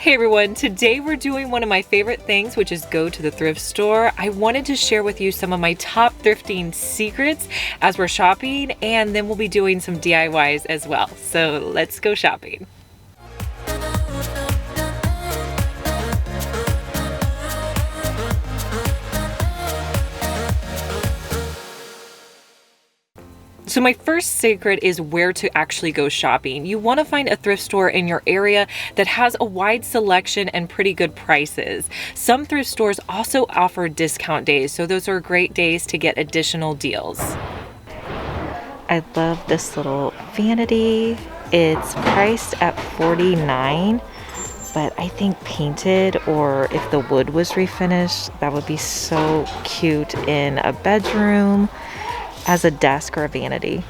Hey everyone, today we're doing one of my favorite things, which is go to the thrift store. I wanted to share with you some of my top thrifting secrets as we're shopping, and then we'll be doing some DIYs as well. So let's go shopping. So my first secret is where to actually go shopping. You want to find a thrift store in your area that has a wide selection and pretty good prices. Some thrift stores also offer discount days, so those are great days to get additional deals. I love this little vanity. It's priced at $49, but I think painted, or if the wood was refinished, that would be so cute in a bedroom, as a desk or a vanity.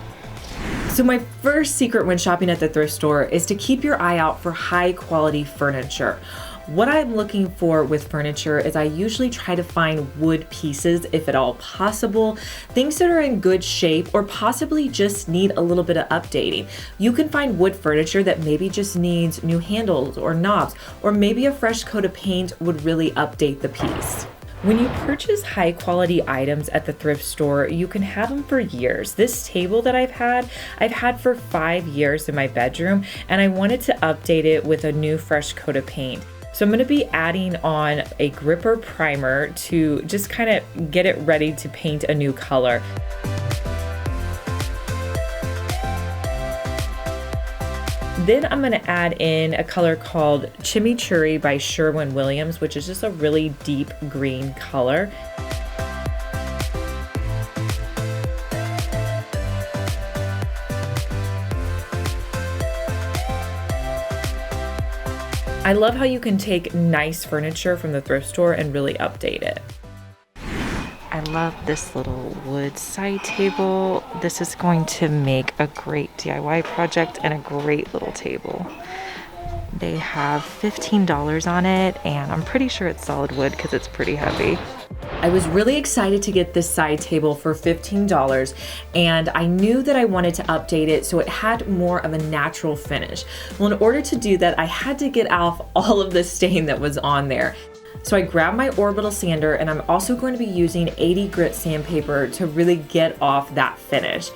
So my first secret when shopping at the thrift store is to keep your eye out for high quality furniture. What I'm looking for with furniture is I usually try to find wood pieces, if at all possible, things that are in good shape or possibly just need a little bit of updating. You can find wood furniture that maybe just needs new handles or knobs, or maybe a fresh coat of paint would really update the piece. When you purchase high quality items at the thrift store, you can have them for years. This table that I've had for 5 years in my bedroom, and I wanted to update it with a new fresh coat of paint. So I'm going to be adding on a gripper primer to just kind of get it ready to paint a new color. Then I'm going to add in a color called Chimichurri by Sherwin-Williams, which is just a really deep green color. I love how you can take nice furniture from the thrift store and really update it. I love this little wood side table. This is going to make a great DIY project and a great little table. They have $15 on it, and I'm pretty sure it's solid wood because it's pretty heavy. I was really excited to get this side table for $15, and I knew that I wanted to update it so it had more of a natural finish. Well, in order to do that, I had to get off all of the stain that was on there. So I grabbed my orbital sander, and I'm also going to be using 80 grit sandpaper to really get off that finish.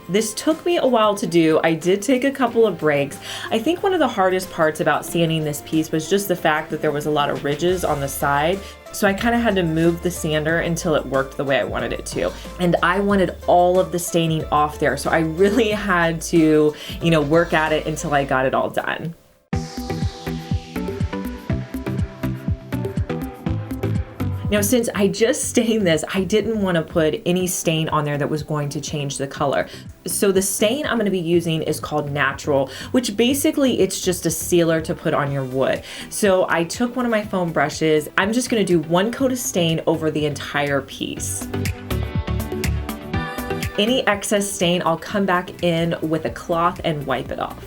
This took me a while to do. I did take a couple of breaks. I think one of the hardest parts about sanding this piece was just the fact that there was a lot of ridges on the side. So I kind of had to move the sander until it worked the way I wanted it to. And I wanted all of the staining off there. So I really had to, work at it until I got it all done. Now, since I just stained this, I didn't want to put any stain on there that was going to change the color. So the stain I'm going to be using is called Natural, which basically it's just a sealer to put on your wood. So I took one of my foam brushes. I'm just going to do one coat of stain over the entire piece. Any excess stain, I'll come back in with a cloth and wipe it off.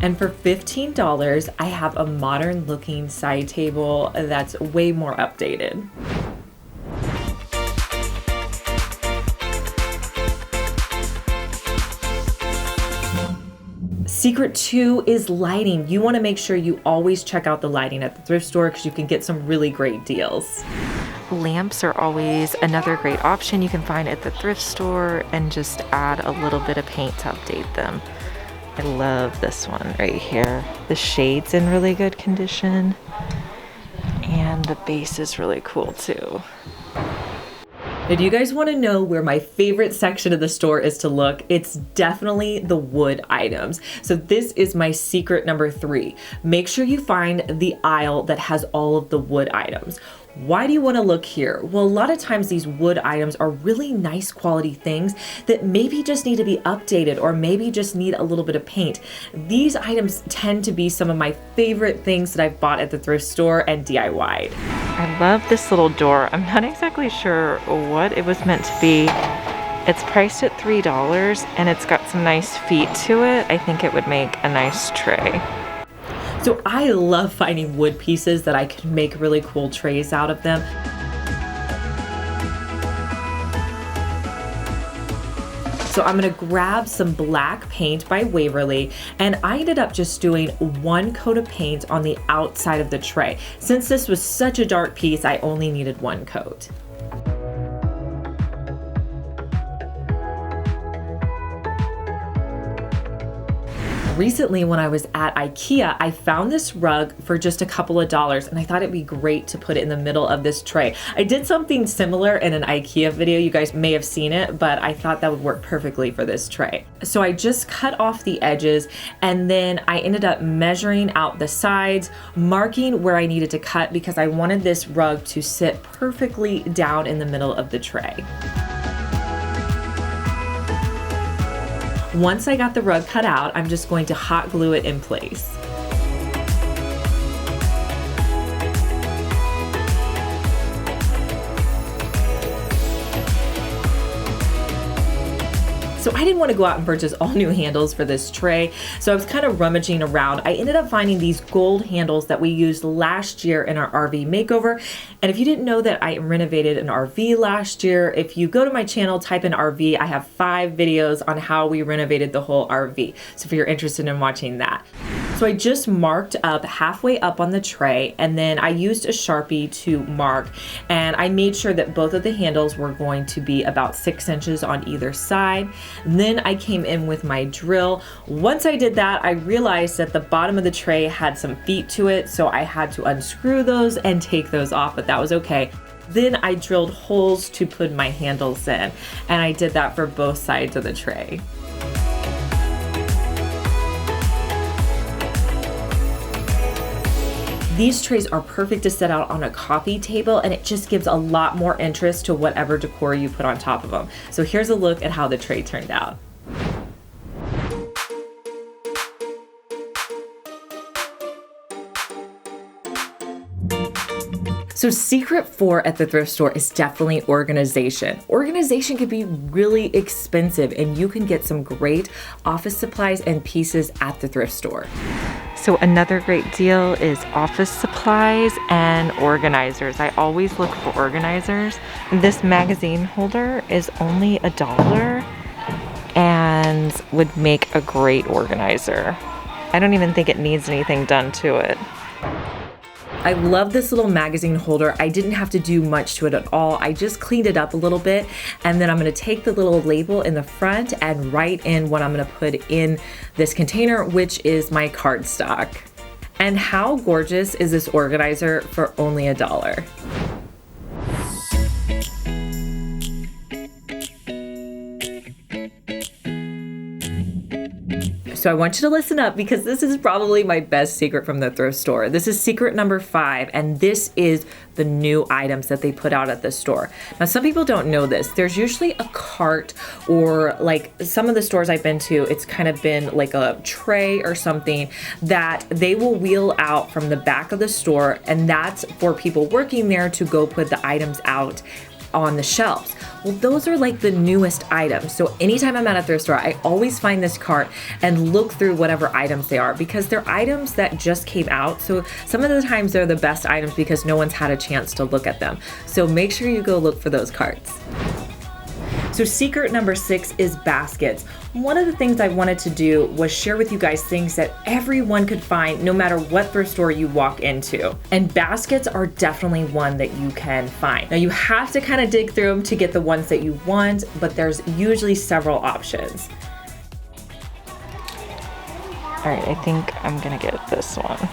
And for $15, I have a modern looking side table that's way more updated. Secret 2 is lighting. You want to make sure you always check out the lighting at the thrift store because you can get some really great deals. Lamps are always another great option you can find at the thrift store, and just add a little bit of paint to update them. I love this one right here. The shade's in really good condition, and the base is really cool too. If you guys want to know where my favorite section of the store is to look, it's definitely the wood items. So this is my secret number 3. Make sure you find the aisle that has all of the wood items. Why do you want to look here? Well, a lot of times these wood items are really nice quality things that maybe just need to be updated or maybe just need a little bit of paint. These items tend to be some of my favorite things that I've bought at the thrift store and DIY'd. I love this little door. I'm not exactly sure what it was meant to be. It's priced at $3 and it's got some nice feet to it. I think it would make a nice tray. So I love finding wood pieces that I can make really cool trays out of them. So I'm gonna grab some black paint by Waverly, and I ended up just doing 1 coat of paint on the outside of the tray. Since this was such a dark piece, I only needed 1 coat. Recently, when I was at IKEA, I found this rug for just a couple of dollars, and I thought it'd be great to put it in the middle of this tray. I did something similar in an IKEA video. You guys may have seen it, but I thought that would work perfectly for this tray. So I just cut off the edges, and then I ended up measuring out the sides, marking where I needed to cut because I wanted this rug to sit perfectly down in the middle of the tray. Once I got the rug cut out, I'm just going to hot glue it in place. So I didn't want to go out and purchase all new handles for this tray, so I was kind of rummaging around. I ended up finding these gold handles that we used last year in our RV makeover. And if you didn't know that I renovated an RV last year, if you go to my channel, type in RV, I have 5 videos on how we renovated the whole RV. So if you're interested in watching that. So I just marked up halfway up on the tray, and then I used a Sharpie to mark, and I made sure that both of the handles were going to be about 6 inches on either side. Then I came in with my drill. Once I did that, I realized that the bottom of the tray had some feet to it, so I had to unscrew those and take those off, but that was okay. Then I drilled holes to put my handles in, and I did that for both sides of the tray. These trays are perfect to set out on a coffee table, and it just gives a lot more interest to whatever decor you put on top of them. So here's a look at how the tray turned out. So secret 4 at the thrift store is definitely organization. Organization can be really expensive, and you can get some great office supplies and pieces at the thrift store. So another great deal is office supplies and organizers. I always look for organizers. This magazine holder is only $1 and would make a great organizer. I don't even think it needs anything done to it. I love this little magazine holder. I didn't have to do much to it at all. I just cleaned it up a little bit, and then I'm gonna take the little label in the front and write in what I'm gonna put in this container, which is my cardstock. And how gorgeous is this organizer for only $1? So I want you to listen up, because this is probably my best secret from the thrift store. This is secret number 5, and this is the new items that they put out at the store. Now, some people don't know this. There's usually a cart, or like some of the stores I've been to, it's kind of been like a tray or something that they will wheel out from the back of the store, and that's for people working there to go put the items out on the shelves. Well, those are like the newest items. So anytime I'm at a thrift store, I always find this cart and look through whatever items they are, because they're items that just came out. So some of the times they're the best items because no one's had a chance to look at them. So make sure you go look for those carts. So secret number 6 is baskets. One of the things I wanted to do was share with you guys things that everyone could find no matter what thrift store you walk into. And baskets are definitely one that you can find. Now, you have to kind of dig through them to get the ones that you want, but there's usually several options. All right, I think I'm gonna get this one.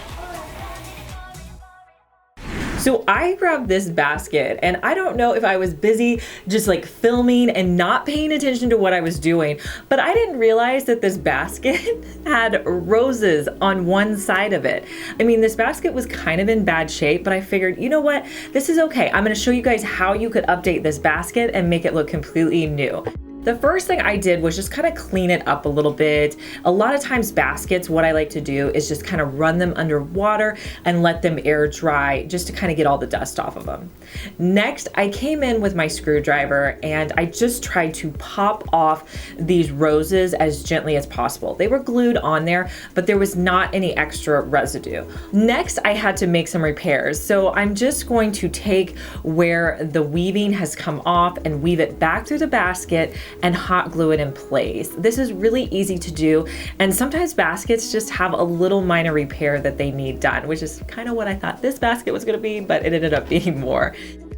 So I grabbed this basket, and I don't know if I was busy just like filming and not paying attention to what I was doing, but I didn't realize that this basket had roses on one side of it. I mean, this basket was kind of in bad shape, but I figured, you know what? This is okay. I'm gonna show you guys how you could update this basket and make it look completely new. The first thing I did was just kind of clean it up a little bit. A lot of times baskets, what I like to do is just kind of run them under water and let them air dry just to kind of get all the dust off of them. Next, I came in with my screwdriver and I just tried to pop off these roses as gently as possible. They were glued on there, but there was not any extra residue. Next, I had to make some repairs. So I'm just going to take where the weaving has come off and weave it back through the basket and hot glue it in place. This is really easy to do, and sometimes baskets just have a little minor repair that they need done, which is kind of what I thought this basket was gonna be, but it ended up being more.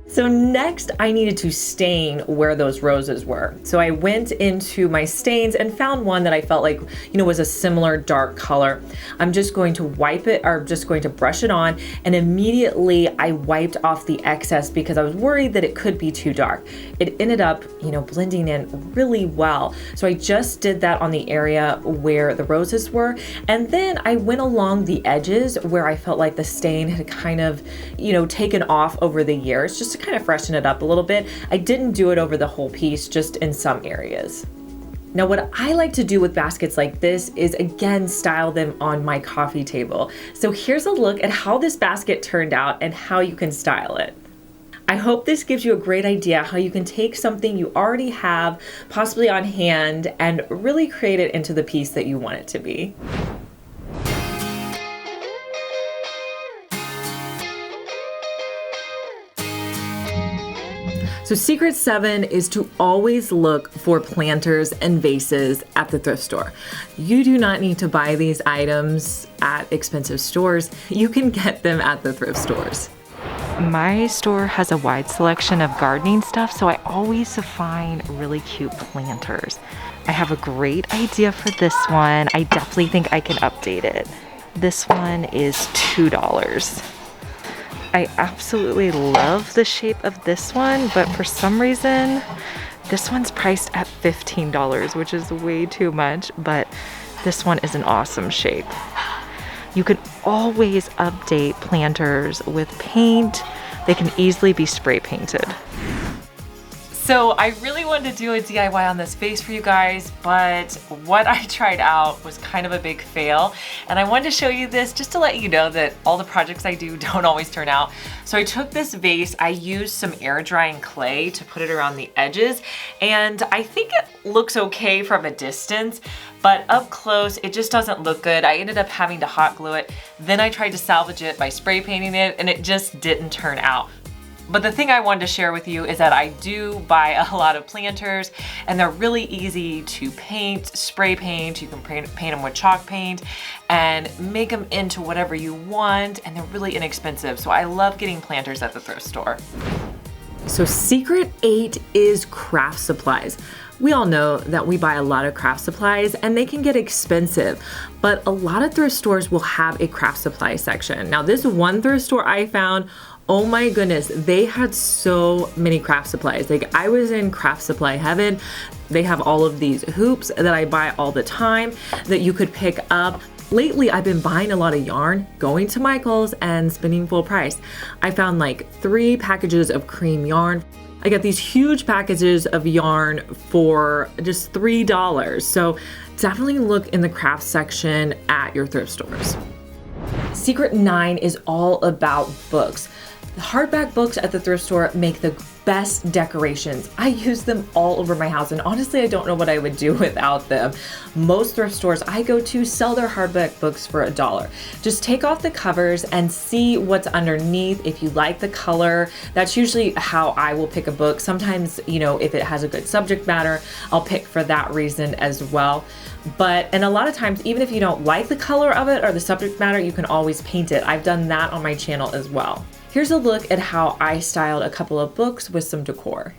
So next I needed to stain where those roses were. So I went into my stains and found one that I felt like, was a similar dark color. I'm just going to wipe it, or just going to brush it on, and immediately I wiped off the excess because I was worried that it could be too dark. It ended up, blending in really well. So I just did that on the area where the roses were. And then I went along the edges where I felt like the stain had kind of, taken off over the years, just to kind of freshen it up a little bit. I didn't do it over the whole piece, just in some areas. Now, what I like to do with baskets like this is, again, style them on my coffee table. So here's a look at how this basket turned out and how you can style it. I hope this gives you a great idea how you can take something you already have, possibly on hand, and really create it into the piece that you want it to be. So secret 7 is to always look for planters and vases at the thrift store. You do not need to buy these items at expensive stores. You can get them at the thrift stores. My store has a wide selection of gardening stuff, so I always find really cute planters. I have a great idea for this one. I definitely think I can update it. This one is $2. I absolutely love the shape of this one, but for some reason, this one's priced at $15, which is way too much, but this one is an awesome shape. You can always update planters with paint. They can easily be spray painted. So I really wanted to do a DIY on this vase for you guys, but what I tried out was kind of a big fail. And I wanted to show you this just to let you know that all the projects I do don't always turn out. So I took this vase, I used some air drying clay to put it around the edges, and I think it looks okay from a distance, but up close, it just doesn't look good. I ended up having to hot glue it. Then I tried to salvage it by spray painting it, and it just didn't turn out. But the thing I wanted to share with you is that I do buy a lot of planters, and they're really easy to paint, spray paint. You can paint them with chalk paint and make them into whatever you want, and they're really inexpensive. So I love getting planters at the thrift store. So secret 8 is craft supplies. We all know that we buy a lot of craft supplies and they can get expensive, but a lot of thrift stores will have a craft supply section. Now, this one thrift store I found, oh my goodness, they had so many craft supplies. Like, I was in craft supply heaven. They have all of these hoops that I buy all the time that you could pick up. Lately, I've been buying a lot of yarn, going to Michael's and spending full price. I found like 3 packages of cream yarn. I got these huge packages of yarn for just $3. So definitely look in the craft section at your thrift stores. Secret 9 is all about books. The hardback books at the thrift store make the best decorations. I use them all over my house, and honestly, I don't know what I would do without them. Most thrift stores I go to sell their hardback books for $1. Just take off the covers and see what's underneath. If you like the color, that's usually how I will pick a book. Sometimes, if it has a good subject matter, I'll pick for that reason as well. And a lot of times, even if you don't like the color of it or the subject matter, you can always paint it. I've done that on my channel as well. Here's a look at how I styled a couple of books with some decor.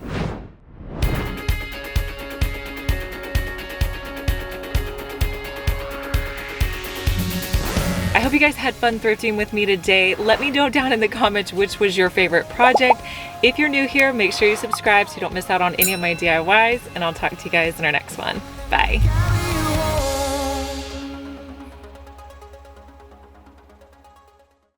I hope you guys had fun thrifting with me today. Let me know down in the comments which was your favorite project. If you're new here, make sure you subscribe so you don't miss out on any of my DIYs, and I'll talk to you guys in our next one. Bye.